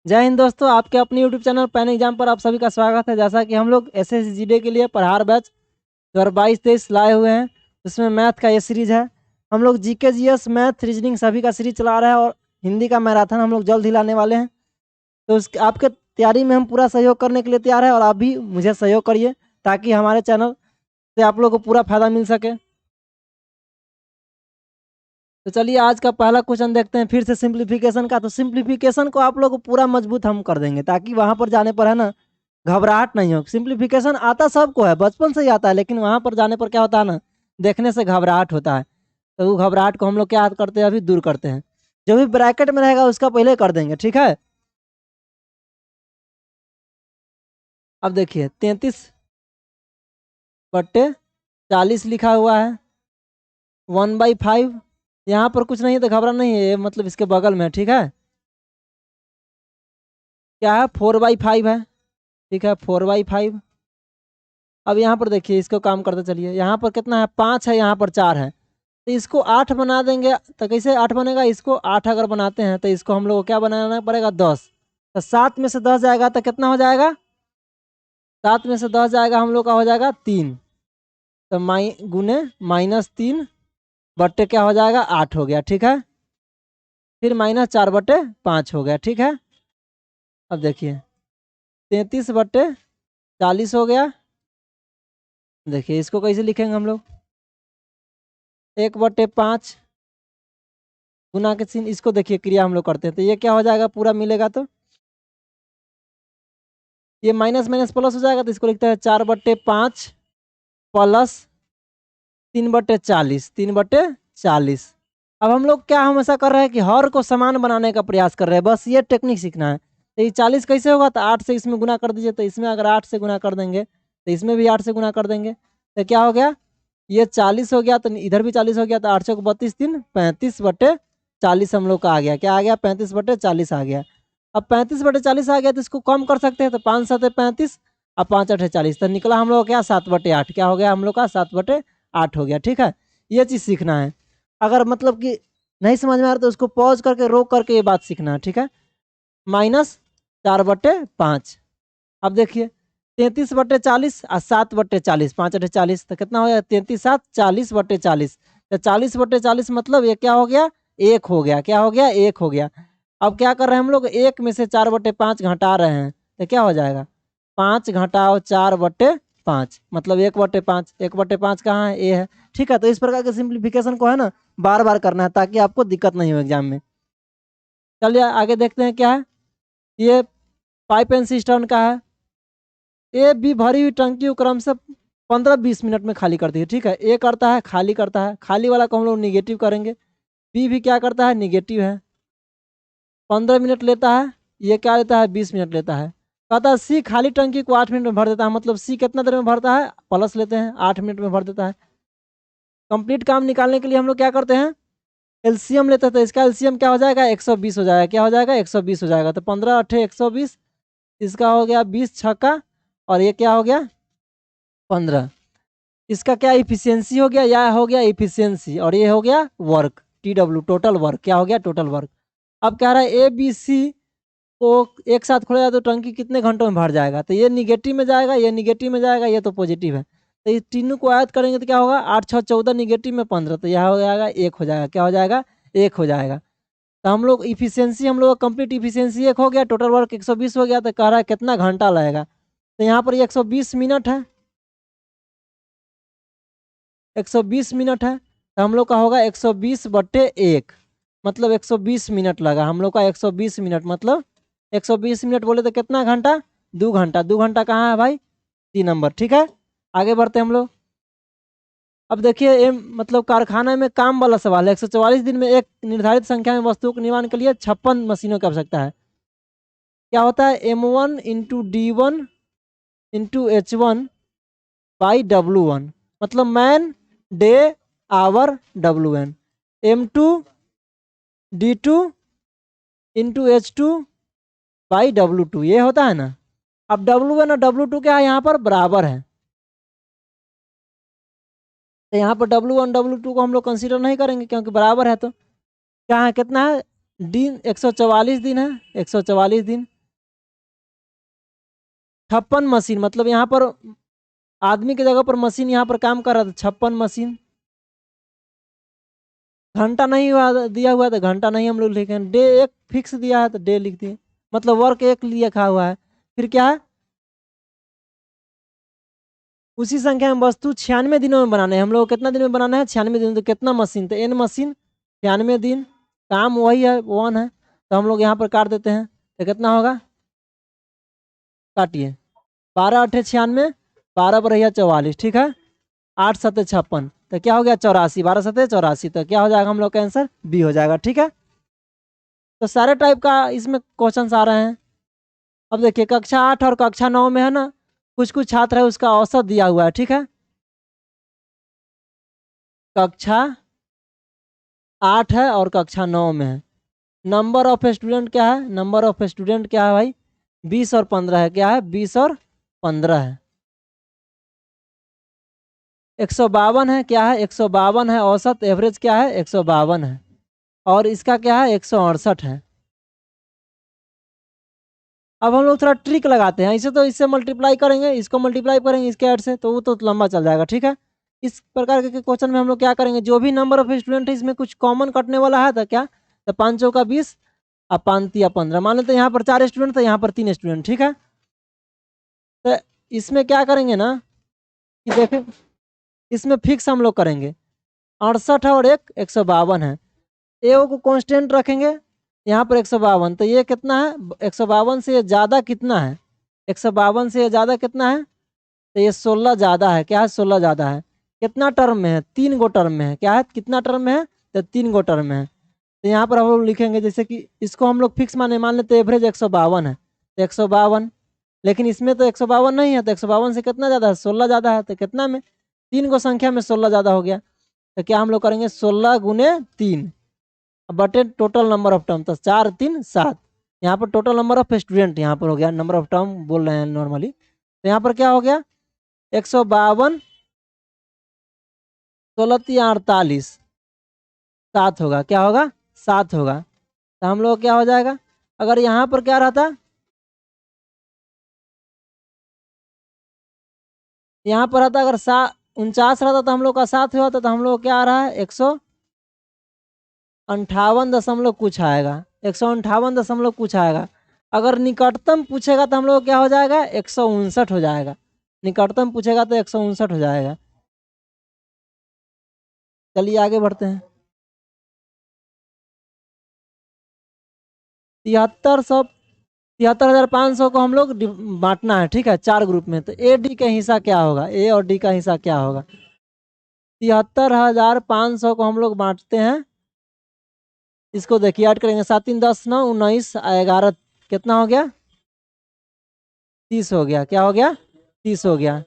जय हिंद दोस्तों, आपके अपने यूट्यूब चैनल पैन एग्जाम पर आप सभी का स्वागत है। जैसा कि हम लोग एसएससी जीडी के लिए प्रहार बैच 2022-23 लाए हुए हैं, उसमें मैथ का ये सीरीज है। हम लोग जीके जीएस मैथ रीजनिंग सभी का सीरीज चला रहे हैं और हिंदी का मैराथन हम लोग जल्द ही लाने वाले हैं। तो उस आपके तैयारी में हम पूरा सहयोग करने के लिए तैयार है और आप भी मुझे सहयोग करिए ताकि हमारे चैनल से आप लोग को पूरा फायदा मिल सके। तो चलिए आज का पहला क्वेश्चन देखते हैं फिर से सिंप्लीफिकेशन का। तो सिंप्लीफिकेशन को आप लोग को पूरा मजबूत हम कर देंगे ताकि वहां पर जाने पर है ना घबराहट नहीं हो। सिंप्लीफिकेशन आता सबको है, बचपन से ही आता है, लेकिन वहां पर जाने पर क्या होता है ना, देखने से घबराहट होता है। तो वो घबराहट को हम लोग क्या करते हैं, अभी दूर करते हैं। जो भी ब्रैकेट में रहेगा उसका पहले कर देंगे, ठीक है। अब देखिए 33/40 लिखा हुआ है। 1/5 यहाँ पर कुछ नहीं है तो घबरा नहीं है, ये मतलब इसके बगल में है, ठीक है। क्या है, 4/5 है, ठीक है, 4/5। अब यहाँ पर देखिए, इसको काम करते चलिए। यहाँ पर कितना है, 5 है, यहाँ पर 4 है, तो इसको 8 बना देंगे। तो कैसे 8 बनेगा, इसको 8 अगर बनाते हैं तो इसको हम लोग को क्या बनाना पड़ेगा, 10। तो 7 में से 10 जाएगा तो कितना हो जाएगा, 7 में से 10 जाएगा हम लोग का हो जाएगा 3। तो गुने -3 बट्टे क्या हो जाएगा, 8 हो गया, ठीक है। फिर -4/5 हो गया, ठीक है। अब देखिए 33/40 हो गया। देखिए इसको कैसे लिखेंगे हम लोग, 1/5 गुना के चिन्ह, इसको देखिए क्रिया हम लोग करते हैं तो ये क्या हो जाएगा, पूरा मिलेगा तो ये माइनस माइनस प्लस हो जाएगा। तो इसको लिखते हैं 4/5 प्लस 3/40, 3/40। अब हम लोग क्या हमेशा कर रहे हैं कि हर को समान बनाने का प्रयास कर रहे हैं, बस ये टेक्निक सीखना है। तो ये 40 कैसे होगा, तो 8 से इसमें गुना कर दीजिए। तो इसमें अगर 8 से गुना कर देंगे तो इसमें भी 8 से गुना कर देंगे तो क्या हो गया, ये 40 हो गया, तो इधर भी 40 हो गया। तो 8 चौक 32, 3 35/40 हम लोग का आ गया। क्या आ गया, 35/40 आ गया। अब 35/40 आ गया तो इसको कम कर सकते हैं। तो 5 7 35 और 5 8 40, तो निकला हम लोग क्या, 7/8। क्या हो गया हम लोग का, 7/8 हो गया, ठीक है। ये चीज़ सीखना है। अगर मतलब कि नहीं समझ में आ रहा तो उसको पॉज करके रोक करके ये बात सीखना है, ठीक है। -4/5। अब देखिए 33/40 और 7/40, 5/40, तो कितना हो गया, 33 7 40/40। तो 40/40 मतलब ये क्या हो गया, 1 हो गया। क्या हो गया, 1 हो गया। अब क्या कर रहे हैं हम लोग, 1 में से 4/5 घटा रहे हैं तो क्या हो जाएगा, 5 घटाओ 4/5 मतलब 1/5। 1/5 कहाँ है, ए है, ठीक है। तो इस प्रकार के सिंप्लीफिकेशन को है ना बार बार करना है ताकि आपको दिक्कत नहीं हो एग्जाम में। चलिए आगे देखते हैं क्या है। ये पाइप एंड सिस्टम का है। ए बी भरी हुई टंकी को क्रम से 15-20 मिनट में खाली करती है, ठीक है। ए करता है, खाली करता है, खाली वाला को हम लोग निगेटिव करेंगे। बी भी क्या करता है, निगेटिव है, 15 मिनट लेता है। ये क्या लेता है, 20 मिनट लेता है। कहता है सी खाली टंकी को 8 मिनट में भर देता है, मतलब सी कितना देर में भरता है, प्लस लेते हैं, 8 मिनट में भर देता है। कंप्लीट काम निकालने के लिए हम लोग क्या करते हैं, एलसीएम लेते हैं। तो इसका एलसीएम क्या हो जाएगा, 120 हो जाएगा। क्या हो जाएगा, 120 हो जाएगा। तो 15 8 120, इसका हो गया 20 छक्का, और ये क्या हो गया 15। इसका क्या इफिशियंसी हो गया, या हो गया इफिशियंसी, और ये हो गया वर्क, TW टोटल वर्क। क्या हो गया, टोटल वर्क। अब कह रहा है ए बी सी को एक साथ खोला जाए तो टंकी कितने घंटों में भर जाएगा। तो ये निगेटिव में जाएगा, ये निगेटिव में जाएगा, ये तो पॉजिटिव है। तो ये तीनों को ऐड करेंगे तो क्या होगा, 8 6 14, निगेटिव में 15, तो यह हो जाएगा 1 हो जाएगा। क्या हो जाएगा, 1 हो जाएगा। तो हम लोग इफिशियंसी, हम लोग कंप्लीट इफिशियंसी 1 हो गया, टोटल वर्क 120 हो गया। तो कह रहा है कितना घंटा लगेगा, तो यहाँ पर 120 मिनट है, 120 मिनट है। तो हम लोग का होगा 120/1, मतलब 120 मिनट लगा हम लोग का। 120 मिनट मतलब 120 मिनट बोले तो कितना घंटा, 2 घंटा। 2 घंटा कहाँ है भाई, 3 नंबर, ठीक है। आगे बढ़ते हैं हम लोग। अब देखिए ये मतलब कारखाना में काम वाला सवाल है। 144 दिन में एक निर्धारित संख्या में वस्तुओं के निर्माण के लिए 56 मशीनों की आवश्यकता है। क्या होता है, M1 × D1 × H1 मतलब man, day, our, WN। M2 D2 × H2 ये होता है ना। अब WN और W2 क्या है, यहाँ पर बराबर है। तो यहाँ पर W1 W2 को हम लोग कंसीडर नहीं करेंगे क्योंकि बराबर है। तो क्या है, कितना है, दिन 144 दिन है, 144 दिन। 56 मशीन, मतलब यहाँ पर आदमी की जगह पर मशीन यहाँ पर काम कर रहा था, 56 मशीन। घंटा नहीं दिया हुआ तो घंटा नहीं हम लोग लिखे, डे एक फिक्स दिया है तो डे लिख दिए, मतलब वर्क एक लिखा हुआ है। फिर क्या है, उसी संख्या में वस्तु 96 दिनों में बनाना है। हम लोग कितना दिन में बनाना है, 96 दिन। तो कितना मशीन, तो n मशीन 96 दिन, काम वही है, 1 है। तो हम लोग यहाँ पर काट देते हैं, तो कितना होगा, काटिए, 12 8 96, 12 बढ़िया 44, ठीक है। 8 7 56, तो क्या हो गया 84, 12 7 84, तो क्या हो जाएगा हम लोग का आंसर बी हो जाएगा, ठीक है। तो सारे टाइप का इसमें क्वेश्चन आ रहे हैं। अब देखिए कक्षा 8 और कक्षा 9 में है ना, कुछ कुछ छात्र है उसका औसत दिया हुआ है, ठीक है। कक्षा 8 है और कक्षा 9 में है। नंबर ऑफ स्टूडेंट क्या है, नंबर ऑफ स्टूडेंट क्या है भाई, 20 और 15 है, क्या है 20 और 15 है। 152 है, क्या है 152 है, औसत एवरेज क्या है 152 है। और इसका क्या है 168 है। अब हम लोग थोड़ा ट्रिक लगाते हैं, इसे तो इससे मल्टीप्लाई करेंगे, इसको मल्टीप्लाई करेंगे इसके ऐड से, तो वो तो लंबा चल जाएगा, ठीक है। इस प्रकार के क्वेश्चन में हम लोग क्या करेंगे, जो भी नंबर ऑफ स्टूडेंट है इसमें कुछ कॉमन कटने वाला है, तो क्या, तो 5 चौका 20 और 5 तिया 15, मान लेते हैं यहाँ पर 4 स्टूडेंट तो यहाँ पर 3 स्टूडेंट, ठीक है। तो इसमें क्या करेंगे ना कि देखें, इसमें फिक्स हम लोग करेंगे, 68 है और एक 152 है, ए को कांस्टेंट रखेंगे यहाँ पर 152, तो ये कितना है 152 से ज़्यादा कितना है, 152 से ज़्यादा कितना है, तो ये 16 ज़्यादा है, क्या है 16 ज़्यादा है। कितना टर्म में है, 3 गो टर्म में है, क्या है कितना टर्म में है, तो 3 गो टर्म में है। तो यहाँ पर हम लोग लिखेंगे, जैसे कि इसको हम लोग फिक्स मान लेते हैं एवरेज 152 है, तो 152, लेकिन इसमें तो 152 नहीं है, तो 152 से कितना ज़्यादा है 16 ज़्यादा है, तो कितना में 3 गो संख्या में 16 ज़्यादा हो गया, तो क्या हम लोग करेंगे 16 गुने 3 बटे टोटल नंबर ऑफ टर्म, तो 4 3 7। यहाँ पर टोटल नंबर ऑफ स्टूडेंट यहाँ पर हो गया, नंबर ऑफ टर्म बोल रहे हैं नॉर्मली, तो यहाँ पर क्या हो गया 152 16 3 48, 7 होगा, क्या होगा 7 होगा। तो हम लोग क्या हो जाएगा, अगर यहाँ पर क्या रहता, यहाँ पर रहता अगर 49 रहता तो हम लोग का 7 हुआ था, तो हम लोग क्या आ रहा है 158 दशमलव कुछ आएगा, 158 दशमलव कुछ आएगा। अगर निकटतम पूछेगा तो हम लोग क्या हो जाएगा 159 हो जाएगा, निकटतम पूछेगा तो 159 हो जाएगा। चलिए आगे बढ़ते हैं। 73,500 को हम लोग बांटना है, ठीक है 4 ग्रुप में, तो ए डी का हिस्सा क्या होगा, ए और डी का हिस्सा क्या होगा। 73,500 को हम लोग बांटते हैं, इसको देखिए ऐड करेंगे, 7 3 10 9 19 11, कितना हो गया 30 हो गया, क्या हो गया 30 हो गया।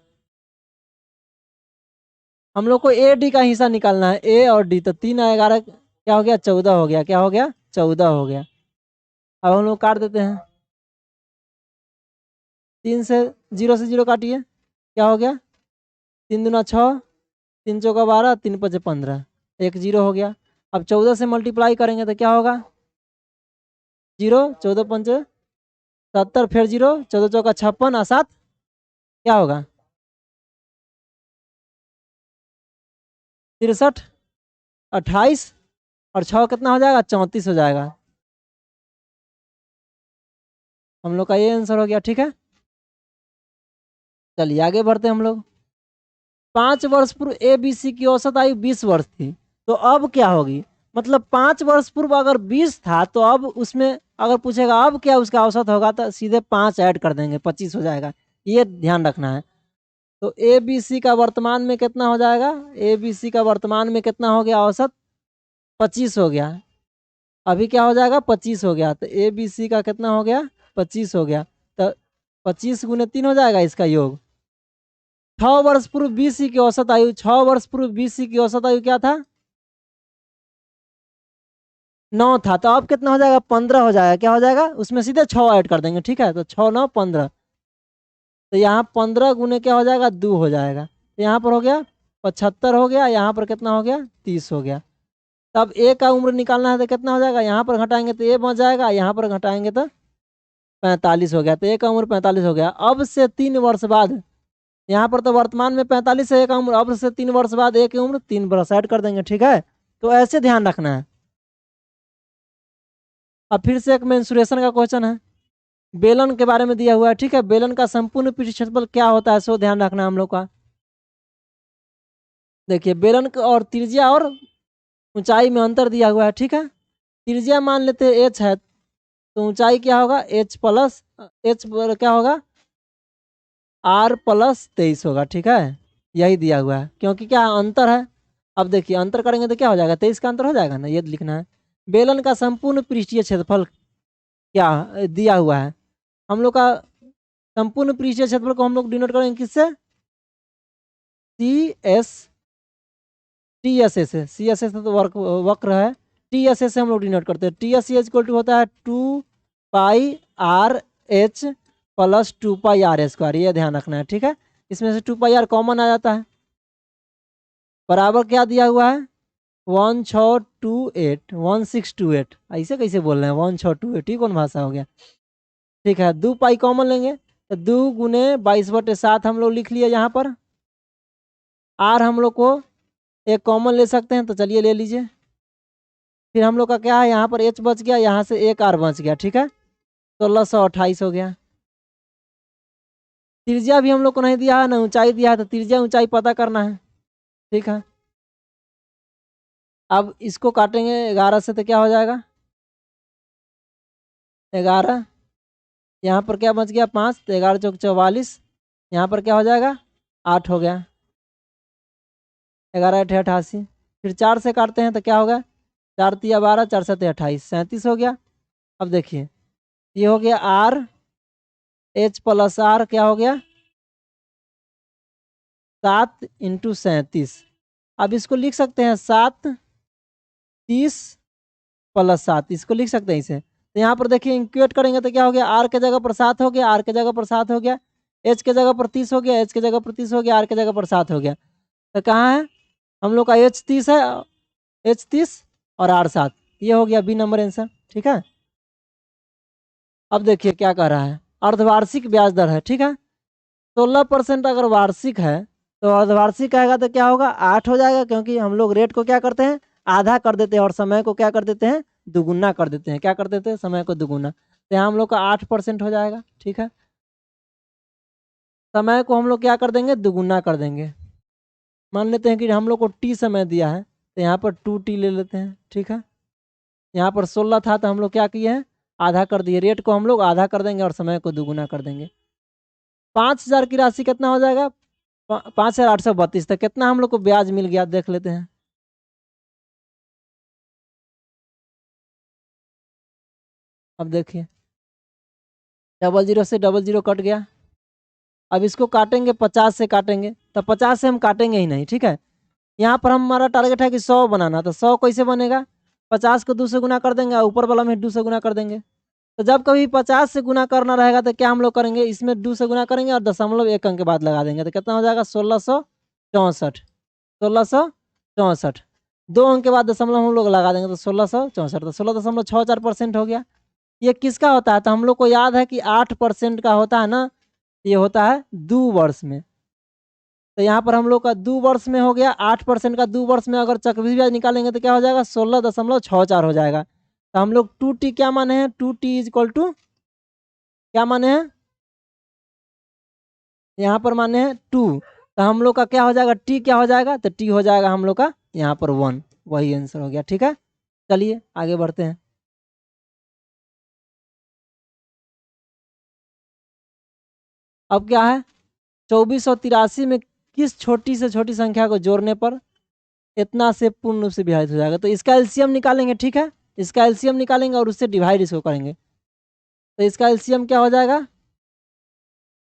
हम लोग को ए डी का हिस्सा निकालना है, ए और डी, तो 3 11 क्या हो गया 14 हो गया, क्या हो गया 14 हो गया। अब हम लोग काट देते हैं, 3 से 0 से 0 काटिए, क्या हो गया 3 दूना 6, 3 चौका 12, 3 5 15, 1 0 हो गया। अब 14 से मल्टीप्लाई करेंगे तो क्या होगा 0 14 5 70, फिर 0 14 चौका 56 और 7 क्या होगा 63, 28 और 6 कितना हो जाएगा 34 हो जाएगा। हम लोग का ये आंसर हो गया, ठीक है। चलिए आगे बढ़ते हैं हम लोग। 5 वर्ष पूर्व ए बी सी की औसत आयु 20 वर्ष थी, तो अब क्या होगी, मतलब 5 वर्ष पूर्व अगर 20 था तो अब उसमें अगर पूछेगा अब क्या उसका औसत होगा, तो सीधे 5 ऐड कर देंगे 25 हो जाएगा, ये ध्यान रखना है। तो ए बी सी का वर्तमान में कितना हो जाएगा, ए बी सी का वर्तमान में कितना हो गया औसत 25 हो गया, अभी क्या हो जाएगा 25 हो गया, तो ए बी सी का कितना हो गया 25 हो गया, तो 25 गुने 3 हो जाएगा इसका योग। 6 वर्ष पूर्व बीसी की औसत आयु, 6 वर्ष पूर्व बीसी की औसत आयु क्या था 9 था, तो अब कितना हो जाएगा 15 हो जाएगा, क्या हो जाएगा उसमें सीधे 6 ऐड कर देंगे, ठीक है, तो 6 9 15, तो यहाँ 15 गुने क्या हो जाएगा 2 हो जाएगा, तो यहाँ पर हो गया 75 हो गया, यहाँ पर कितना हो गया 30 हो गया। तब ए का उम्र निकालना है तो कितना हो जाएगा, यहाँ पर घटाएंगे तो ए बच जाएगा, यहाँ पर घटाएंगे तो 45 हो गया, तो ए का उम्र 45 हो गया। अब से 3 वर्ष बाद, यहाँ पर तो वर्तमान में 45 है ए का उम्र, अब से 3 वर्ष बाद ए की उम्र 3 वर्ष ऐड कर देंगे, ठीक है। तो ऐसे ध्यान रखना है। अब फिर से एक मेंसुरेशन का क्वेश्चन है, बेलन के बारे में दिया हुआ है, ठीक है। बेलन का संपूर्ण पृष्ठ क्षेत्रफल क्या होता है, सो ध्यान रखना हम लोग का। देखिए बेलन और त्रिज्या और ऊंचाई में अंतर दिया हुआ है, ठीक है। त्रिज्या मान लेते हैं एच है, तो ऊंचाई क्या होगा एच प्लस एच क्या होगा R+23 होगा, ठीक है। यही दिया हुआ है, क्योंकि क्या अंतर है। अब देखिए अंतर करेंगे तो क्या हो जाएगा, 23 का अंतर हो जाएगा ना, ये लिखना है। बेलन का संपूर्ण पृष्ठीय क्षेत्रफल क्या दिया हुआ है, हम लोग का संपूर्ण पृष्ठीय क्षेत्रफल को हम लोग डिनोट करेंगे किससे, TSS से। CSS तो वक्र है, TSS से हम लोग डिनोट करते हैं। TSS इक्वल टू होता है 2πRH प्लस 2πR², ये ध्यान रखना है, ठीक है। इसमें से 2πR कॉमन आ जाता है, बराबर क्या दिया हुआ है 1628, ऐसे कैसे बोल रहे हैं 1628, ये कौन भाषा हो गया, ठीक है। 2π कॉमन लेंगे तो 2 गुने 22/7 हम लोग लिख लिए यहाँ पर। R हम लोग को एक कॉमन ले सकते हैं, तो चलिए ले लीजिए। फिर हम लोग का क्या है, यहाँ पर H बच गया, यहाँ से एक R बच गया, ठीक है। 1628 हो गया। त्रिज्या भी हम लोग को नहीं दिया है ना ऊंचाई दिया है, तो त्रिज्या ऊंचाई पता करना है, ठीक है। अब इसको काटेंगे 11 से तो क्या हो जाएगा 11, यहाँ पर क्या बच गया 5, तो 11 चौक 44, यहाँ पर क्या हो जाएगा 8 हो गया, 11 8 88। फिर 4 से काटते हैं तो क्या होगा 4 तिया 12, 4 7 28, 37 हो गया। अब देखिए ये हो गया RH प्लस R, क्या हो गया 7 × 37। अब इसको लिख सकते हैं 7 30 + 7, इसको लिख सकते हैं इसे। तो यहाँ पर देखिए इंक्यूट करेंगे तो क्या हो गया R के जगह पर 7 हो गया, R के जगह पर 7 हो गया, H के जगह पर 30 हो गया, H के जगह पर 30 हो गया, R के जगह पर 7 हो गया। तो कहाँ है हम लोग का H 30 है, H 30 और R 7, ये हो गया B नंबर आंसर, ठीक है। अब देखिए क्या कह रहा है, अर्धवार्षिक ब्याज दर है, ठीक है। 16% अगर वार्षिक है तो अर्धवार्षिक आएगा तो क्या होगा 8 हो जाएगा, क्योंकि हम लोग रेट को क्या करते हैं आधा कर देते हैं और समय को क्या कर देते हैं दुगुना कर देते हैं, क्या कर देते हैं समय को दुगुना। तो यहाँ हम लोग का 8% हो जाएगा, ठीक है। समय को हम लोग क्या कर देंगे दुगुना कर देंगे। मान लेते हैं कि हम लोग को T समय दिया है, तो यहाँ पर 2T ले लेते हैं, ठीक है। यहाँ पर 16 था तो हम लोग क्या किए हैं आधा कर दिए, रेट को हम लोग आधा कर देंगे और समय को दुगुना कर देंगे। 5000 की राशि कितना हो जाएगा 5832, तो कितना हम लोग को ब्याज मिल गया देख लेते हैं। अब देखिए 00 से 00 कट गया। अब इसको काटेंगे 50 से काटेंगे, तो 50 से हम काटेंगे ही नहीं, ठीक है। यहाँ पर हमारा टारगेट है कि 100 बनाना, तो 100 कैसे बनेगा 50 को 2 से गुना कर देंगे, ऊपर वाला में 2 से गुना कर देंगे। तो जब कभी 50 से गुना करना रहेगा तो क्या हम लोग करेंगे इसमें 2 से गुना करेंगे और 0.1 अंक के बाद लगा देंगे, तो कितना हो जाएगा 1664, 1664। 2 अंक के बाद दशमलव हम लोग लगा देंगे तो 1664, तो 16.64% हो गया। ये किसका होता है, तो हम लोग को याद है कि 8% का होता है ना, ये होता है 2 वर्ष में। तो यहाँ पर हम लोग का 2 वर्ष में हो गया 8% का, 2 वर्ष में अगर चक्रवृद्धि ब्याज निकालेंगे तो क्या हो जाएगा 16.64 हो जाएगा। तो हम लोग 2T क्या माने हैं 2T इक्वल टू क्या माने हैं यहाँ पर माने हैं 2, तो हम लोग का क्या हो जाएगा T क्या हो जाएगा, तो T हो जाएगा हम लोग का यहाँ पर 1, वही आंसर हो गया, ठीक है। चलिए आगे बढ़ते हैं। अब क्या है 2483 में किस छोटी से छोटी संख्या को जोड़ने पर इतना से पूर्ण रूप से विभाजित हो जाएगा, तो इसका एलसीएम निकालेंगे, ठीक है। इसका एलसीएम निकालेंगे और उससे डिवाइड इसको करेंगे, तो इसका एलसीएम क्या हो जाएगा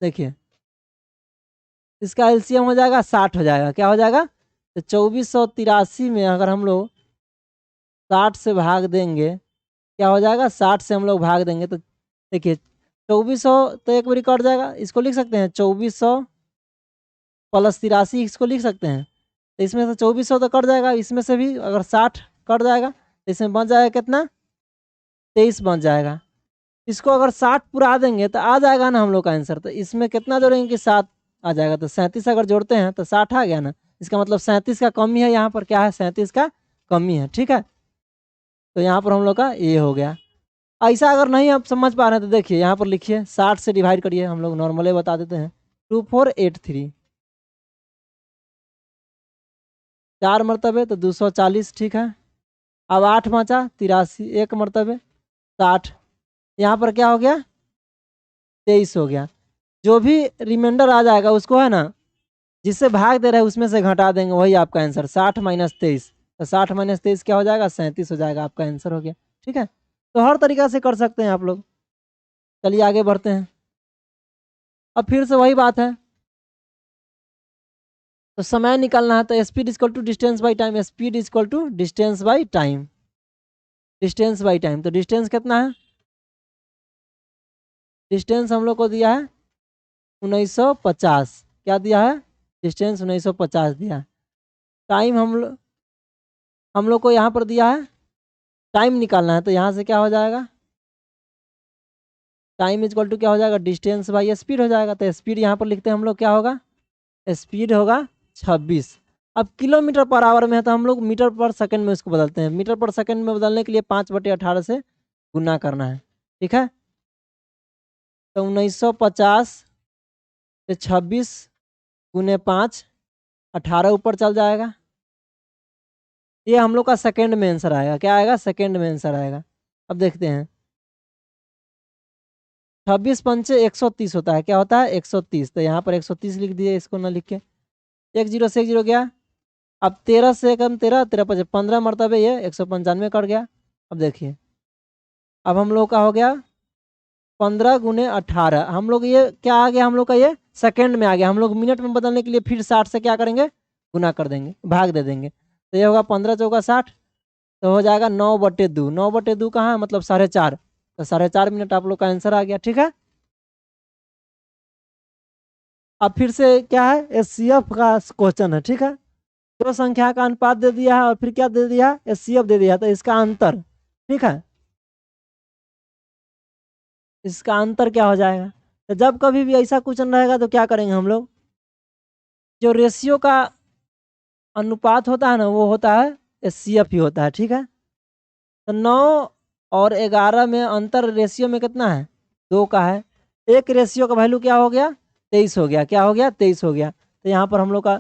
देखिए इसका एलसीएम हो जाएगा 60 हो जाएगा, क्या हो जाएगा तो 2483 में अगर हम लोग 60 से भाग देंगे क्या हो जाएगा 60 से हम लोग भाग देंगे तो देखिए 2400 तो एक बारी कट जाएगा, इसको लिख सकते हैं 2400 + 83 इसको लिख सकते हैं। तो इसमें से 2400 तो कट जाएगा, इसमें से भी अगर 60 कट जाएगा तो इसमें बन जाएगा कितना 23 बन जाएगा। इसको अगर 60 पुरा देंगे तो आ जाएगा ना हम लोग का आंसर। तो इसमें कितना जोड़ेंगे कि 7 आ जाएगा। तो 37 अगर जोड़ते हैं तो 60 आ गया ना। इसका मतलब 37 का कमी है, यहाँ पर क्या है 37 का कमी है। ठीक है, तो यहाँ पर हम लोग का ये हो गया। ऐसा अगर नहीं आप समझ पा रहे हैं तो देखिए यहाँ पर लिखिए 60 से डिवाइड करिए, हम लोग नॉर्मली बता देते हैं। 2483 4 मरतबे तो 240। ठीक है, अब 8 बचा 83, 1 मरतबे 60। यहाँ पर क्या हो गया 23 हो गया। जो भी रिमाइंडर आ जाएगा उसको है ना, जिससे भाग दे रहे हैं उसमें से घटा देंगे, वही आपका आंसर। 60 माइनस 23, तो 60 माइनस 23 क्या हो जाएगा 37 हो जाएगा, आपका आंसर हो गया। ठीक है, तो हर तरीका से कर सकते हैं आप लोग। चलिए आगे बढ़ते हैं। अब फिर से वही बात है, तो समय निकालना है। तो speed equal to distance by time, speed equal to distance by time, distance by time. तो डिस्टेंस कितना है, डिस्टेंस हम लोग को दिया है 1950। क्या दिया है, डिस्टेंस 1950 दिया है। टाइम हम लोग को यहाँ पर दिया है, टाइम निकालना है। तो यहाँ से क्या हो जाएगा, टाइम इक्वल टू क्या हो जाएगा डिस्टेंस बाई स्पीड हो जाएगा। तो स्पीड यहाँ पर लिखते हैं हम लोग, क्या होगा स्पीड होगा 26। अब किलोमीटर पर आवर में है तो हम लोग मीटर पर सेकंड में इसको बदलते हैं। मीटर पर सेकंड में बदलने के लिए 5/18 से गुना करना है। ठीक है, तो 1950 से 26 गुने 5, 18 ऊपर चल जाएगा। ये हम लोग का सेकंड में आंसर आएगा। क्या आएगा, सेकंड में आंसर आएगा। अब देखते हैं 26 पंचे 130 होता है। क्या होता है 130, तो यहाँ पर 130 लिख दिए, इसको ना लिख के 1 0 से 1 0 गया। अब 13 से कम 13, 13 5 15 मरतबे ये 195 कट गया। अब देखिए अब हम लोग का हो गया 15 गुने 18। हम लोग ये क्या आ गया, हम लोग का ये सेकंड में आ गया। हम लोग मिनट में बदलने के लिए फिर 60 से क्या करेंगे गुना कर देंगे, भाग दे देंगे। तो ये होगा 15 चौका 60, तो हो जाएगा 9/2। 9/2 कहाँ है, मतलब 4.5। तो 4.5 मिनट आप लोग का आंसर आ गया। ठीक है, अब फिर से क्या है एचसीएफ का क्वेश्चन है। ठीक है, दो संख्या का अनुपात दे दिया है और फिर क्या दे दिया एचसीएफ दे दिया, तो इसका अंतर। ठीक है, इसका अंतर क्या हो जाएगा। तो जब कभी भी ऐसा क्वेश्चन रहेगा तो क्या करेंगे हम लोग, जो रेशियो का अनुपात होता है ना वो होता है एचसीएफ ही होता है। ठीक है, तो 9 और 11 में अंतर रेशियो में कितना है 2 का है। एक रेशियो का वैल्यू क्या हो गया 23 हो गया। क्या हो गया 23 हो गया। तो यहाँ पर हम लोग का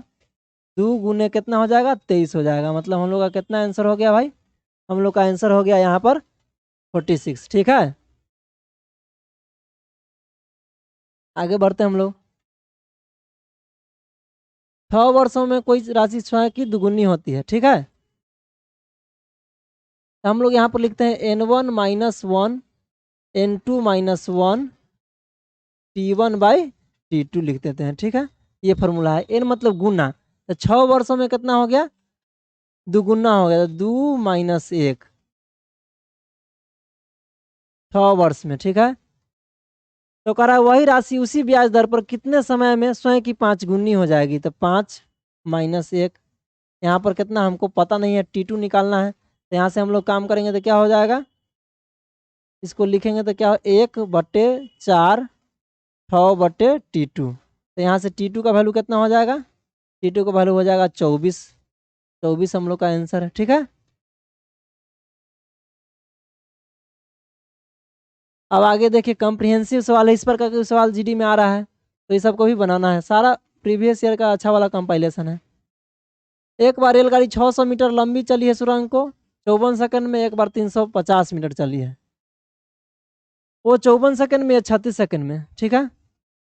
2 गुने कितना हो जाएगा 23 हो जाएगा। मतलब हम लोग का कितना आंसर हो गया भाई, हम लोग का आंसर हो गया यहाँ पर 46। ठीक है, आगे बढ़ते हैं हम लोग। 6 वर्षों में कोई राशि स्वयं की दुगुनी होती है। ठीक है, तो हम लोग यहाँ पर लिखते हैं n1 - 1 n2 - 1 t1/t2 लिख देते हैं। ठीक है, ये फॉर्मूला है। n मतलब गुना, तो 6 वर्षों में कितना हो गया दुगुना हो गया, तो 2 - 1 6 वर्ष में। ठीक है, तो कह रहा है वही राशि उसी ब्याज दर पर कितने समय में स्वयं की 5 गुनी हो जाएगी। तो 5 - 1, यहाँ पर कितना हमको पता नहीं है, t2 निकालना है। तो यहाँ से हम लोग काम करेंगे तो क्या हो जाएगा, इसको लिखेंगे तो क्या 1/4 6/t2। तो यहाँ से t2 का वैल्यू कितना हो जाएगा, t2 का वैल्यू हो जाएगा 24। 24 हम लोग का आंसर है। ठीक है, अब आगे देखिए कॉम्प्रिहेंसिव सवाल है। इस पर का सवाल जीडी में आ रहा है, तो ये सबको भी बनाना है। सारा प्रीवियस ईयर का अच्छा वाला कंपाइलेशन है। एक बार रेलगाड़ी 600 मीटर लंबी चली है सुरंग को 54 सेकंड में, एक बार 350 मीटर चली है, वो 54 सेकंड में या 36 सेकंड में। ठीक है,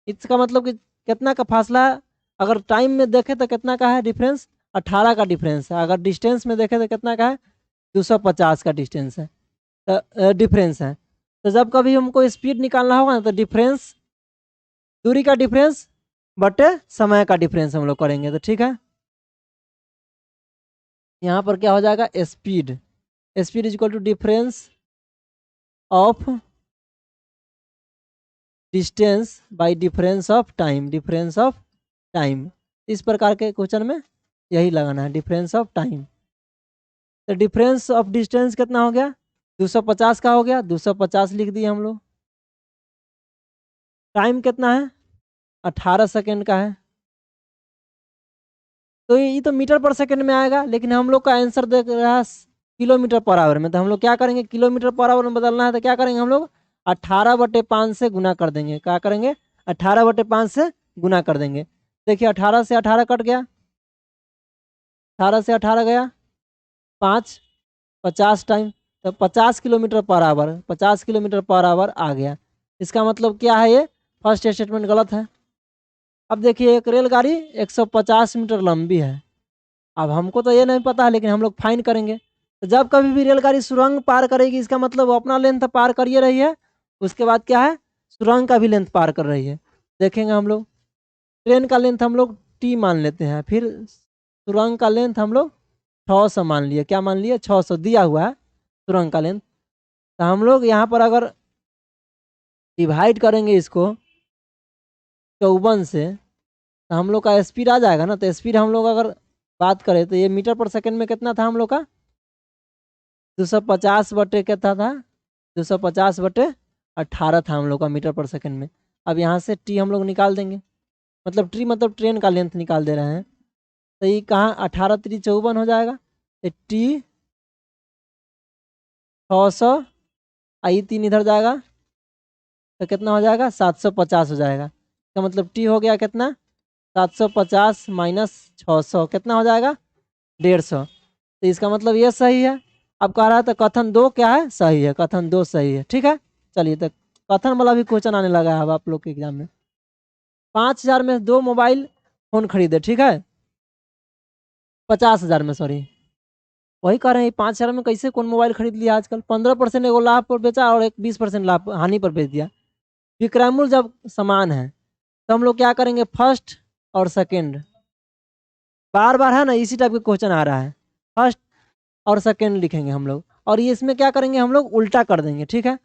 इसका मतलब कि कितना का फासला है, अगर टाइम में देखें तो कितना का है डिफरेंस 18 का डिफरेंस है। अगर डिस्टेंस में देखें तो कितना का है 250 का डिस्टेंस है, डिफरेंस है। तो जब कभी हमको स्पीड निकालना होगा ना तो डिफरेंस, दूरी का डिफरेंस बटे समय का डिफरेंस हम लोग करेंगे। तो ठीक है, यहाँ पर क्या हो जाएगा speed, speed equal to difference of distance by difference of time, difference of time. इस प्रकार के क्वेश्चन में यही लगाना है डिफरेंस ऑफ टाइम। तो डिफरेंस ऑफ डिस्टेंस कितना हो गया 250 का हो गया, 250 लिख दिए हम लोग। टाइम कितना है 18 सेकेंड का है, तो ये तो मीटर पर सेकेंड में आएगा, लेकिन हम लोग का आंसर देख रहा है किलोमीटर पर आवर में। तो हम लोग क्या करेंगे, किलोमीटर पर आवर में बदलना है तो क्या करेंगे हम लोग 18/5 से गुना कर देंगे। क्या करेंगे 18/5 से गुना कर देंगे। देखिए 18 से 18 कट गया, 18 से 18 गया 5, 50 टाइम, तो 50 kilometre per hour, 50 kilometre per hour आ गया। इसका मतलब क्या है, ये फर्स्ट स्टेटमेंट गलत है। अब देखिए एक रेलगाड़ी 150 मीटर लंबी है। अब हमको तो ये नहीं पता है, लेकिन हम लोग फाइन करेंगे। तो जब कभी भी रेलगाड़ी सुरंग पार करेगी, इसका मतलब वो अपना लेंथ पार कर ही रही है, उसके बाद क्या है सुरंग का भी लेंथ पार कर रही है। देखेंगे हम लोग, ट्रेन का लेंथ हम लोग टी मान लेते हैं, फिर सुरंग का लेंथ हम लोग 600 मान लिए। क्या मान लिए 600 दिया हुआ है सुरंग का लेंथ। तो हम लोग यहाँ पर अगर डिवाइड करेंगे इसको 54 से, तो हम लोग का स्पीड आ जाएगा ना। तो स्पीड हम लोग अगर बात करें तो ये मीटर पर सेकंड में कितना था हम लोग का 250 बटे कितना था 250/18 था हम लोग का मीटर पर सेकंड में। अब यहाँ से टी हम लोग निकाल देंगे, मतलब टी मतलब ट्रेन का लेंथ निकाल दे रहे हैं। तो ये कहाँ 18 3 54 हो जाएगा, तो टी 600, आई 3 इधर जाएगा तो कितना हो जाएगा 750 हो जाएगा। तो मतलब टी हो गया कितना 750 माइनस 600 कितना हो जाएगा 150। तो इसका मतलब ये सही है। अब कह रहा है तो कथन 2 क्या है सही है, कथन 2 सही है। ठीक है, चलिए तो कथन वाला भी क्वेश्चन आने लगा है अब आप लोग के एग्जाम में। 5000 में 2 मोबाइल फोन खरीदे, ठीक है 50,000 में, सॉरी वही कह रहे हैं 5,000 में कैसे कौन मोबाइल खरीद लिया आजकल। 15% एगो लाभ पर बेचा और एक 20% लाभ हानि पर बेच दिया। विक्रयमूल्य जब समान है तो हम लोग क्या करेंगे फर्स्ट और सेकेंड, बार बार है ना इसी टाइप के क्वेश्चन आ रहा है, फर्स्ट और सेकेंड लिखेंगे हम लोग, और ये इसमें क्या करेंगे हम लोग उल्टा कर देंगे। ठीक है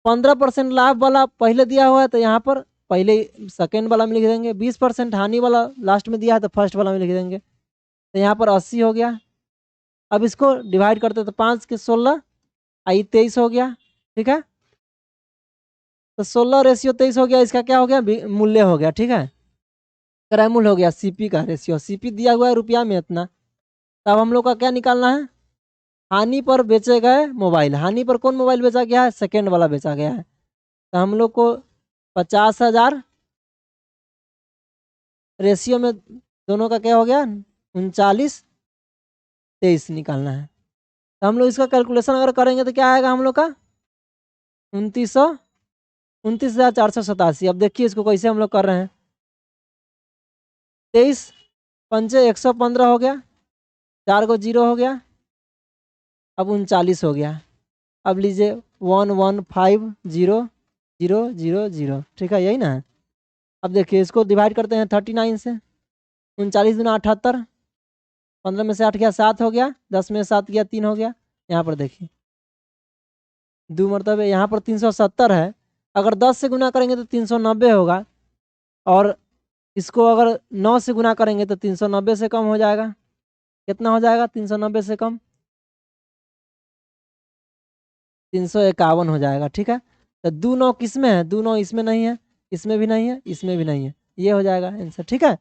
15% लाभ वाला पहले दिया हुआ है तो यहाँ पर पहले सेकेंड वाला में लिख देंगे, 20% हानि वाला लास्ट में दिया है तो फर्स्ट वाला में लिख देंगे। तो यहाँ पर 80 हो गया। अब इसको डिवाइड करते तो 5 के 16 आई 23 हो गया। ठीक है तो 16/23 हो गया, इसका क्या हो गया मूल्य हो गया। ठीक है क्रय मूल्य हो गया, सीपी का रेशियो, सीपी दिया हुआ है रुपया में इतना। तब हम लोग का क्या निकालना है हानि पर बेचे गए मोबाइल। हानि पर कौन मोबाइल बेचा गया है सेकेंड वाला बेचा गया है। तो हम लोग को 50,000 रेशियो में दोनों का क्या हो गया 39/23 निकालना है। तो हम लोग इसका कैलकुलेशन अगर करेंगे तो क्या आएगा हम लोग का 29,487। अब देखिए इसको कैसे हम लोग कर रहे हैं 23 पंचे 115 हो गया, 4 को 0 हो गया, अब 39 हो गया। अब लीजिए 1150000। ठीक है यही ना है। अब देखिए इसको डिवाइड करते हैं 39 से, 39 दूना 78, 15 में से 8 गया 7 हो गया, 10 में 7 गया 3 हो गया। यहाँ पर देखिए 2 मरतबे यहाँ पर 370 है, अगर 10 से गुना करेंगे तो 390 होगा, और इसको अगर 9 से गुना करेंगे तो 390 से कम हो जाएगा। कितना हो जाएगा 390 से कम 351 हो जाएगा। ठीक है तो 2 9 किस में है 2 9 इसमें नहीं है, इसमें भी नहीं है, इसमें भी नहीं है, ये हो जाएगा आंसर। ठीक है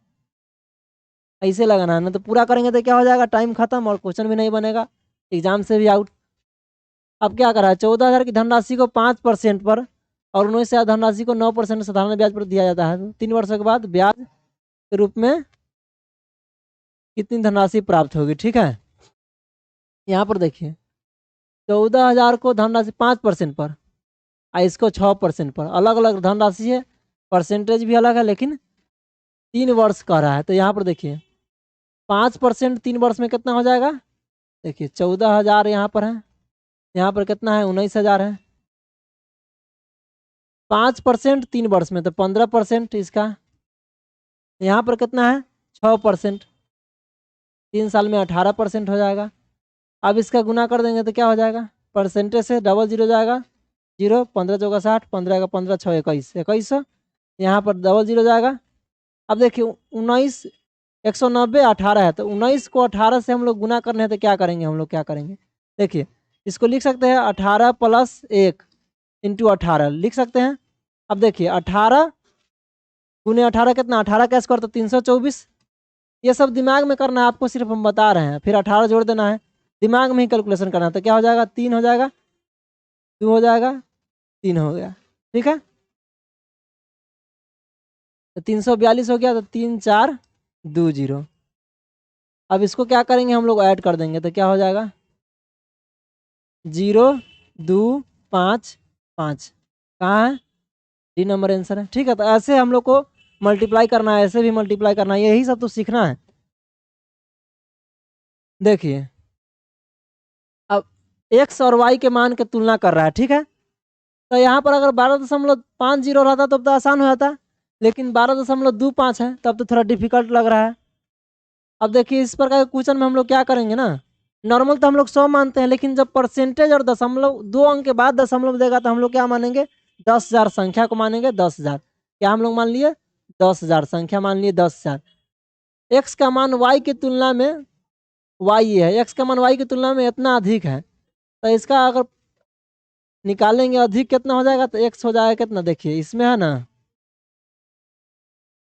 ऐसे लगाना है ना, तो पूरा करेंगे तो क्या हो जाएगा टाइम खत्म और क्वेश्चन भी नहीं बनेगा, एग्जाम से भी आउट। अब क्या करा है 14,000 की धनराशि को 5% पर और 19,000 धनराशि को 9% साधारण ब्याज पर दिया जाता है। 3 वर्षों के बाद ब्याज के रूप में कितनी धनराशि प्राप्त होगी। ठीक है यहाँ पर देखिए 14,000 को धनराशि 5% पर और इसको 6% पर, अलग अलग धनराशि है, परसेंटेज भी अलग है, लेकिन 3 वर्ष का रहा है। तो यहाँ पर देखिए 5% 3 वर्ष में कितना हो जाएगा, देखिए 14,000 यहाँ पर है, यहाँ पर कितना है 19,000 है। 5% 3 वर्ष में तो 15% इसका, यहाँ पर कितना है 6%, 3 साल में 18% हो जाएगा। अब इसका गुना कर देंगे तो क्या हो जाएगा परसेंटेज से डबल 0 जाएगा, 0 15 चौका 60, 15 का 15 6 21 2100, यहाँ पर डबल 0 जाएगा। अब देखिए 19 190 18 है, तो 19 को 18 से हम लोग गुना करने हैं तो क्या करेंगे हम लोग क्या करेंगे देखिए इसको लिख सकते हैं 18 + 1 × 18 लिख सकते हैं। अब देखिए 18 गुने 18 कितना, 18 का स्क्वायर तो 324। ये सब दिमाग में करना है आपको, सिर्फ हम बता रहे हैं। फिर 18 जोड़ देना है, दिमाग में ही कैलकुलेशन करना है। तो क्या हो जाएगा, 3 हो जाएगा, 2 हो जाएगा, 3 हो गया, ठीक है। तो 342 हो गया, तो 3 4 2 0। अब इसको क्या करेंगे हम लोग, ऐड कर देंगे। तो क्या हो जाएगा, 0 2 5 5, कहाँ है, डी नंबर आंसर है, ठीक है। तो ऐसे हम लोग को मल्टीप्लाई करना है, ऐसे भी मल्टीप्लाई करना है, यही सब तो सीखना है। देखिए अब x और y के मान के तुलना कर रहा है, ठीक है। तो यहाँ पर अगर 12.50 रहता तब तो आसान हो जाता, लेकिन 12.25 है, तब तो थोड़ा डिफिकल्ट लग रहा है। अब देखिए इस प्रकार के क्वेश्चन में हम लोग क्या करेंगे ना, नॉर्मल तो हम लोग 100 मानते हैं, लेकिन जब परसेंटेज और दशमलव 2 अंक के बाद दशमलव देगा तो हम लोग क्या मानेंगे, 10,000 संख्या को मानेंगे। 10,000 क्या हम लोग मान लिए, 10,000 संख्या मान लिए, 10,000। एक्स का मान वाई की तुलना में, वाई है, एक्स का मान वाई की तुलना में इतना अधिक है, तो इसका अगर निकालेंगे अधिक कितना हो जाएगा, तो एक्स हो जाएगा कितना, देखिए इसमें है ना,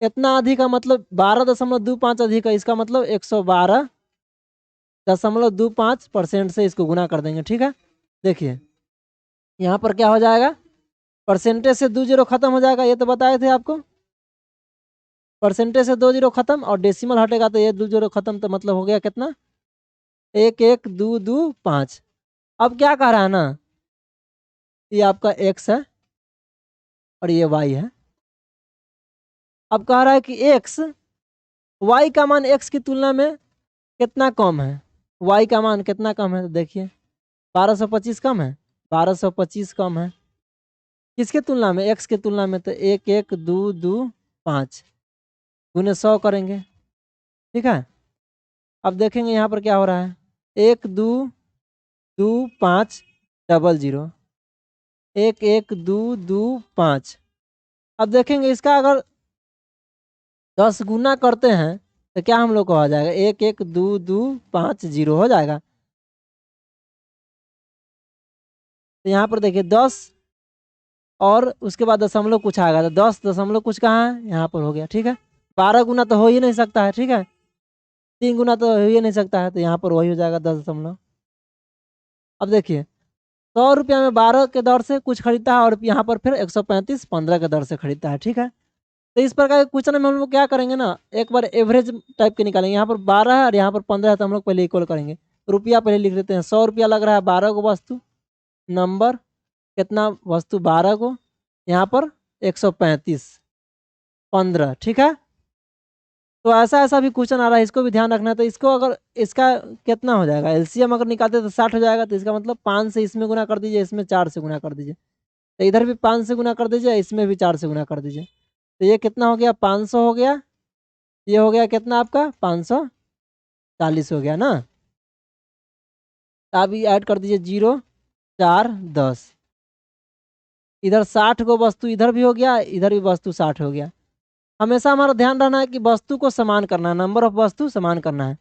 इतना अधिक का मतलब 12.25 अधिक है, इसका मतलब 112.25% से इसको गुना कर देंगे, ठीक है। देखिए यहाँ पर क्या हो जाएगा, परसेंटेज से 2 जीरो खत्म हो जाएगा, ये तो बताए थे आपको। परसेंटेज से 2 जीरो खत्म, और डेसिमल हटेगा तो ये 2 जीरो खत्म, तो मतलब हो गया कितना, 1 1 2 2 5। अब क्या कह रहा है ना, ये आपका x है और ये y है। अब कह रहा है कि x, y का मान x की तुलना में कितना कम है, y का मान कितना कम है, तो देखिए 1225 कम है, 1225 कम है किसके तुलना में, x के तुलना में। तो 1 1 2 2 5 गुने 100 करेंगे, ठीक है। अब देखेंगे यहाँ पर क्या हो रहा है, 1 2 2 5 डबल 0, 1 1 2 2 5। अब देखेंगे इसका अगर 10 गुना करते हैं तो क्या हम लोग को आ जाएगा, 1 1 2 2 5 0 हो जाएगा। तो यहाँ पर देखिए 10 और उसके बाद दशमलव कुछ आएगा, तो 10 दशमलव कुछ कहाँ है, यहाँ पर हो गया, ठीक है। 12 गुना तो हो ही नहीं सकता है, ठीक है, 3 गुना तो हो ही नहीं सकता है, तो यहाँ पर वही हो जाएगा 10 दशमलव। अब देखिए 100 रुपया में 12 के दर से कुछ खरीदता है, और यहाँ पर फिर 135 15 के दर से खरीदता है, ठीक है। तो इस प्रकार के क्वेश्चन में हम लोग क्या करेंगे ना, एक बार एवरेज टाइप के निकालेंगे। यहाँ पर 12 है और यहाँ पर 15 है, तो हम लोग पहले इक्वल करेंगे। रुपया पहले लिख लेते हैं, 100 रुपया लग रहा है 12 को वस्तु, नंबर कितना वस्तु 12 को, यहाँ पर 135 15, ठीक है। तो ऐसा ऐसा भी क्वेश्चन आ रहा है, इसको भी ध्यान रखना है। तो इसको अगर इसका कितना हो जाएगा, एलसीएम अगर निकालते तो 60 हो जाएगा, तो इसका मतलब 5 से इसमें गुना कर दीजिए, इसमें 4 से गुना कर दीजिए। तो इधर भी 5 से गुना कर दीजिए, इसमें भी 4 से गुना कर दीजिए। तो ये कितना हो गया, 500 हो गया, ये हो गया कितना आपका 540 हो गया ना। तो अभी ऐड कर दीजिए 0 4 10, इधर 60 को वस्तु इधर भी हो गया, इधर भी वस्तु 60 हो गया। हमेशा हमारा ध्यान रहना है कि वस्तु को समान करना है, नंबर ऑफ वस्तु समान करना है।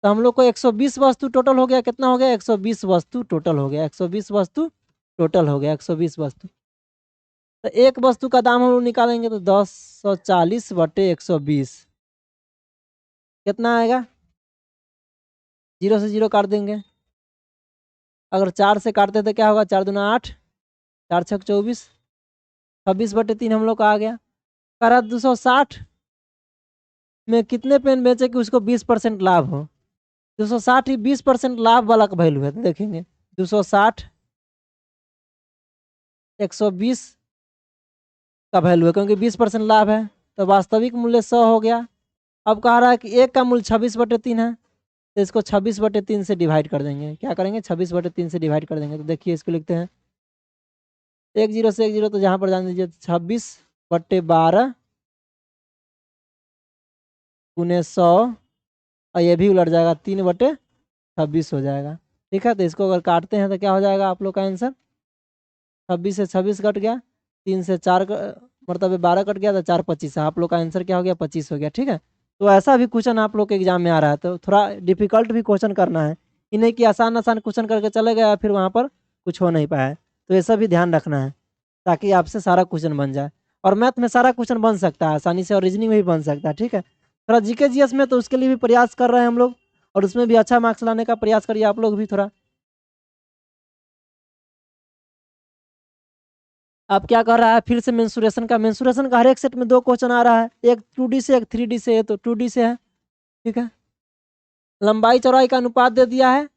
तो हम लोग को 120 वस्तु टोटल हो गया, कितना हो गया, 120 वस्तु टोटल हो गया, 120 वस्तु टोटल हो गया, 120 वस्तु। तो एक वस्तु का दाम हम लोग निकालेंगे, तो 1040 बटे 120 कितना आएगा, 0 से 0 काट देंगे। अगर 4 से काटते तो क्या होगा, 4 दूना 8, 4 छक 24, 26 बटे 3 हम लोग का आ गया। कह रहा 260 में कितने पेन बेचे कि उसको 20% लाभ हो। 260 ही 20% लाभ वाला का वैल्यू है, तो देखेंगे 260 120 का वैल्यू है, क्योंकि 20% लाभ है, तो वास्तविक मूल्य 100 हो गया। अब कह रहा है कि एक का मूल्य 26 बटे 3 है, तो इसको 26 बटे 3 से डिवाइड कर देंगे। क्या करेंगे, 26 बटे 3 से डिवाइड कर देंगे। तो देखिए इसको लिखते हैं 1 0 से 1 0, तो जहाँ पर जान दीजिए 26 बटे 12 गुने 100, और ये भी उलट जाएगा 3 बटे 26 हो जाएगा, ठीक है। तो इसको अगर काटते हैं तो क्या हो जाएगा आप लोग का आंसर, 26 से 26 कट गया, 3 से 4 मतलब 12 कट गया, तो 4 25, आप लोग का आंसर क्या हो गया, 25 हो गया, ठीक है। तो ऐसा भी क्वेश्चन आप लोग के एग्जाम में आ रहा है, तो थोड़ा डिफिकल्ट भी क्वेश्चन करना है, इन्हें कि आसान आसान क्वेश्चन करके चले गए फिर वहाँ पर कुछ हो नहीं पाया। तो ये सब भी ध्यान रखना है ताकि आपसे सारा क्वेश्चन बन जाए। और मैथ में सारा क्वेश्चन बन सकता है आसानी से, और रीजनिंग में भी बन सकता है। ठीक है, थोड़ा जीके जीएस में तो उसके लिए भी प्रयास कर रहे हैं हम लोग, और उसमें भी अच्छा मार्क्स लाने का प्रयास करिए आप लोग भी थोड़ा। अब क्या कर रहा है फिर से मेंसुरेशन का हर एक सेट में 2 क्वेश्चन आ रहा है, एक 2D से एक 3D से है, तो 2D से है। ठीक है, लंबाई चौड़ाई का अनुपात दे दिया है,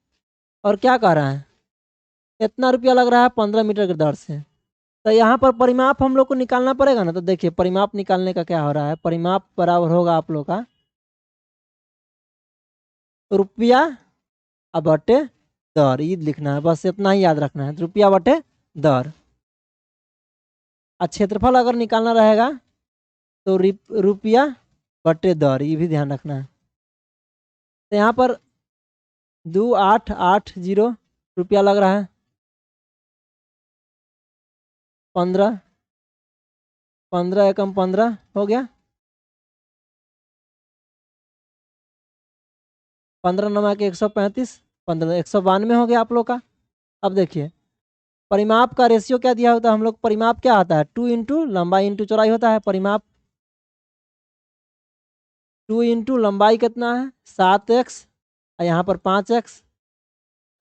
और क्या कह रहा है इतना रुपया लग रहा है 15 मीटर की दर से। तो यहाँ पर परिमाप हम लोग को निकालना पड़ेगा ना। तो देखिए परिमाप निकालने का क्या हो रहा है, परिमाप बराबर होगा आप लोग का रुपया बटे दर, ये लिखना है, बस इतना ही याद रखना है, रुपया बटे दर। और क्षेत्रफल अगर निकालना रहेगा तो रुपया बटे दर, ये भी ध्यान रखना है। तो यहाँ पर 2880 रुपया लग रहा है, 15 15 एकम 15 हो गया, 15 नमा के 135, 15 192 हो गया आप लोग का। अब देखिए परिमाप का रेशियो क्या दिया होता है हम लोग, परिमाप क्या आता है 2 इंटू लंबाई इंटू चौड़ाई होता है परिमाप। 2 इंटू लंबाई कितना है 7x, और यहाँ पर 5x,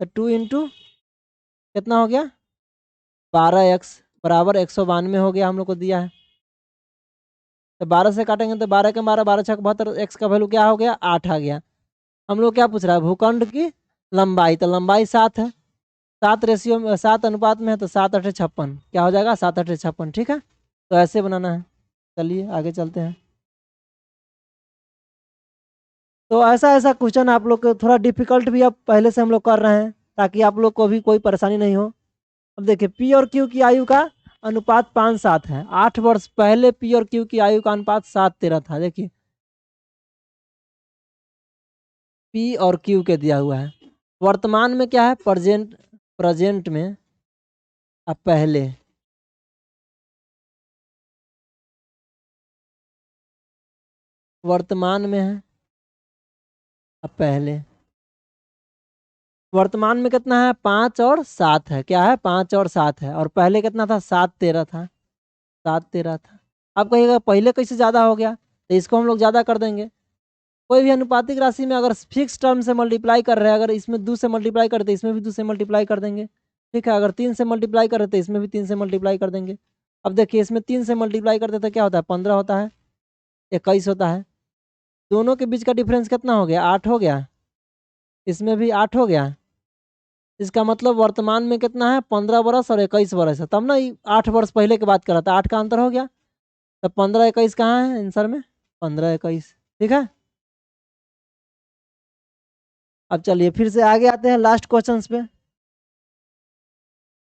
तो 2 इंटू कितना हो गया 12x बराबर 192 हो गया हम लोग को दिया है। तो 12 से काटेंगे तो 12 के 12, 12 छक 72, x का वैल्यू क्या हो गया 8 आ गया। हम लोग क्या पूछ रहा है भूखंड की लंबाई, तो लंबाई 7 है, 7 रेशियो में 7 अनुपात में है, तो 7 8 56 क्या हो जाएगा 7 8 56। ठीक है, तो ऐसे बनाना है। चलिए आगे चलते हैं। तो ऐसा ऐसा क्वेश्चन आप लोग को थोड़ा डिफिकल्ट भी अब पहले से हम लोग कर रहे हैं, ताकि आप लोग को भी कोई परेशानी नहीं हो। अब देखिए पी और क्यू की आयु का अनुपात 5-7 है। 8 वर्ष पहले पी और क्यू की आयु का अनुपात 7-13 था। देखिए पी और क्यू के दिया हुआ है, वर्तमान में क्या है प्रेजेंट में अब पहले, वर्तमान में है अब पहले। वर्तमान में कितना है 5 और 7 है, क्या है 5 और 7 है, और पहले कितना था 7-13 था, 7-13 था। आप कहिएगा पहले कैसे ज़्यादा हो गया, तो इसको हम लोग ज़्यादा कर देंगे। कोई भी अनुपातिक राशि में अगर फिक्स टर्म से मल्टीप्लाई कर रहे हैं, अगर इसमें 2 से मल्टीप्लाई करते इसमें भी 2 से मल्टीप्लाई कर देंगे। ठीक है, अगर 3 से मल्टीप्लाई कर रहे थे इसमें भी 3 से मल्टीप्लाई कर देंगे। अब देखिए इसमें 3 से मल्टीप्लाई करते तो क्या होता है 15 होता है, 21 होता है। दोनों के बीच का डिफरेंस कितना हो गया 8 हो गया, इसमें भी 8 हो गया। इसका मतलब वर्तमान में कितना है 15 वर्ष और 21 वर्ष है, तब ना 8 वर्ष पहले की बात कर रहा था, 8 का अंतर हो गया। तो 15-21 कहाँ है आंसर में 15-21। ठीक है, अब चलिए फिर से आगे आते हैं लास्ट क्वेश्चन पे।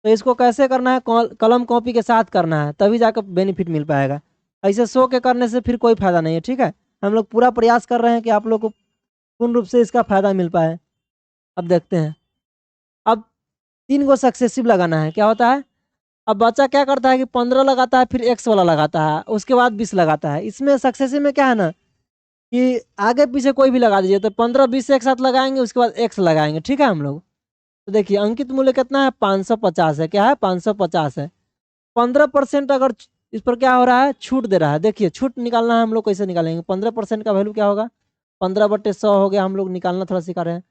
तो इसको कैसे करना है कलम कॉपी के साथ करना है, तभी जाकर बेनिफिट मिल पाएगा। ऐसे सो के करने से फिर कोई फायदा नहीं है। ठीक है, हम लोग पूरा प्रयास कर रहे हैं कि आप लोग को पूर्ण रूप से इसका फायदा मिल पाए। अब देखते हैं, अब 3 को सक्सेसिव लगाना है, क्या होता है अब बच्चा क्या करता है कि 15 लगाता है, फिर एक्स वाला लगाता है, उसके बाद 20 लगाता है। इसमें सक्सेसिव में क्या है ना कि आगे पीछे कोई भी लगा दीजिए, तो 15-20 एक साथ लगाएंगे, उसके बाद एक्स लगाएंगे। ठीक है हम लोग, तो देखिए अंकित मूल्य कितना है 550 है, क्या है 550 है। 15% अगर इस पर क्या हो रहा है छूट दे रहा है। देखिए छूट निकालना है हम लोग, कैसे निकालेंगे 15% का वैल्यू क्या होगा 15/100 हो गया, हम लोग निकालना थोड़ा सिखा रहे हैं।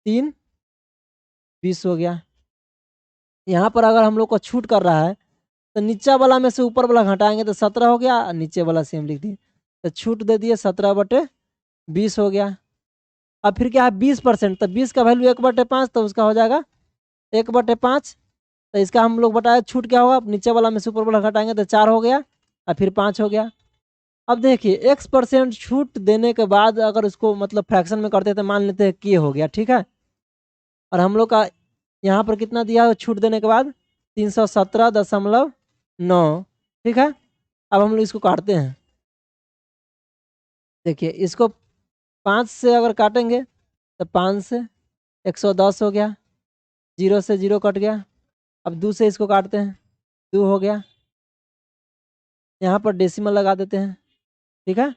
3-20 हो गया। यहाँ पर अगर हम लोग को छूट कर रहा है तो नीचे वाला में से ऊपर वाला घटाएंगे तो 17 हो गया, नीचे वाला सेम लिख दिए, तो छूट दे दिए 17/20 हो गया। अब फिर क्या है 20%, तो 20 का वैल्यू 1/5, तो उसका हो जाएगा 1/5। तो इसका हम लोग बताया छूट क्या होगा, नीचे वाला में से ऊपर वाला घटाएंगे तो 4 हो गया, और फिर 5 हो गया। अब देखिए X% छूट देने के बाद अगर उसको मतलब फ्रैक्शन में करते हैं तो मान लेते हैं के हो गया। ठीक है, और हम लोग का यहाँ पर कितना दिया है छूट देने के बाद 317.9। ठीक है, अब हम लोग इसको काटते हैं। देखिए इसको 5 से अगर काटेंगे तो 5 से 110 हो गया, 0 से 0 कट गया। अब 2 से इसको काटते हैं, 2 हो गया, यहाँ पर डेसिमल लगा देते हैं। ठीक है,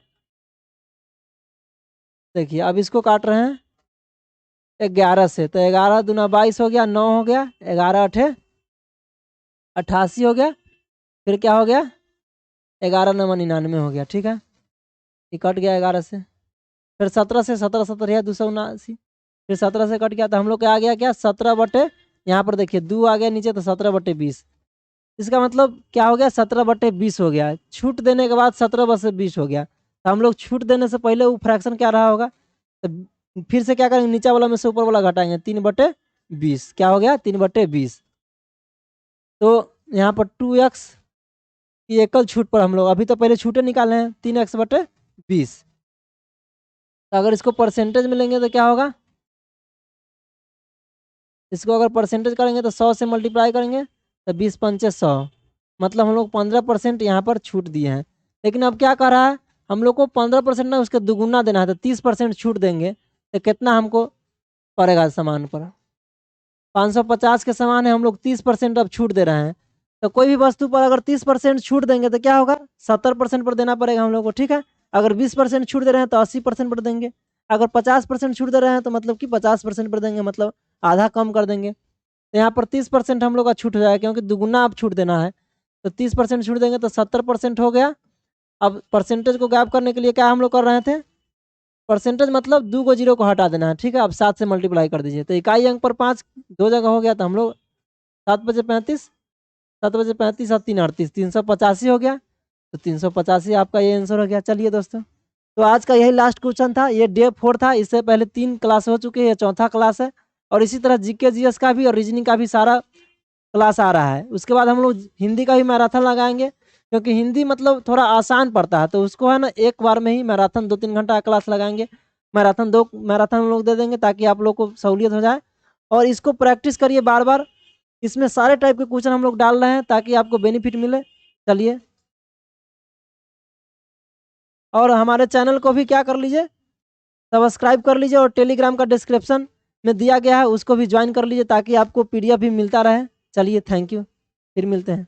देखिए अब इसको काट रहे हैं 11 से, तो 11 दूना 22 हो गया, 9 हो गया, 11 8 88 हो गया, फिर क्या हो गया 11 9 99 हो गया, ठीक है, ये कट गया 11 से। फिर 17 से 17 17 है 279, फिर 17 से कट गया तो हम लोग का आ गया क्या 17 बटे, यहाँ पर देखिए 2 आ गया नीचे तो 17 बटे 20। इसका मतलब क्या हो गया 17 बटे 20 हो गया। छूट देने के बाद 17 बटे 20 हो गया। तो हम लोग छूट देने से पहले वो फ्रैक्शन क्या रहा होगा, तो फिर से क्या करेंगे, नीचे वाला में से ऊपर वाला घटाएंगे, 3 बटे 20 क्या हो गया 3 बटे 20। तो यहाँ पर 2x की एकल छूट पर हम लोग अभी तो पहले छूटे निकाले हैं 3x बटे 20। तो अगर इसको परसेंटेज में लेंगे तो क्या होगा, इसको अगर परसेंटेज करेंगे तो 100 से मल्टीप्लाई करेंगे तो 20 पंचे 100, मतलब हम लोग 15% यहाँ पर छूट दिए हैं। लेकिन अब क्या कर रहा है, हम लोग को 15% ना उसके दुगुना देना है, तो 30% छूट देंगे तो कितना हमको पड़ेगा सामान पर, 550 के सामान है, हम लोग 30% अब छूट दे रहे हैं। तो कोई भी वस्तु पर अगर 30% छूट देंगे तो क्या होगा 70% पर देना पड़ेगा हम लोग को, ठीक है। अगर 20% छूट दे रहे हैं तो 80% पर देंगे। अगर 50% छूट दे रहे हैं तो मतलब कि 50% पर देंगे, मतलब आधा कम कर देंगे। तो यहाँ पर 30% हम लोग का छूट हो जाएगा, क्योंकि दुगुना आप छूट देना है। तो 30% छूट देंगे तो 70% हो गया। अब परसेंटेज को गायब करने के लिए क्या हम लोग कर रहे थे, परसेंटेज मतलब 2 को 0 को हटा देना है, ठीक है। अब 7 से मल्टीप्लाई कर दीजिए तो इकाई अंक पर 5 2 जगह हो गया, तो हम लोग 7 बजे 35, 7 बजे 35 और 3 38, 385 हो गया। तो 385 आपका ये आंसर हो गया। चलिए दोस्तों, तो आज का यही लास्ट क्वेश्चन था, ये डे 4 था। इससे पहले 3 क्लास हो चुके हैं, ये चौथा क्लास है। और इसी तरह जीके जीएस का भी और रीजनिंग का भी सारा क्लास आ रहा है। उसके बाद हम लोग हिंदी का भी मैराथन लगाएंगे, क्योंकि हिंदी मतलब थोड़ा आसान पड़ता है, तो उसको है ना एक बार में ही मैराथन 2-3 घंटा क्लास लगाएंगे। मैराथन 2 मैराथन हम लोग दे देंगे ताकि आप लोग को सहूलियत हो जाए। और इसको प्रैक्टिस करिए बार बार, इसमें सारे टाइप के क्वेश्चन हम लोग डाल रहे हैं ताकि आपको बेनिफिट मिले। चलिए, और हमारे चैनल को भी क्या कर लीजिए, सब्सक्राइब कर लीजिए, और टेलीग्राम का डिस्क्रिप्शन में दिया गया है उसको भी ज्वाइन कर लीजिए ताकि आपको पीडीएफ भी मिलता रहे। चलिए, थैंक यू, फिर मिलते हैं।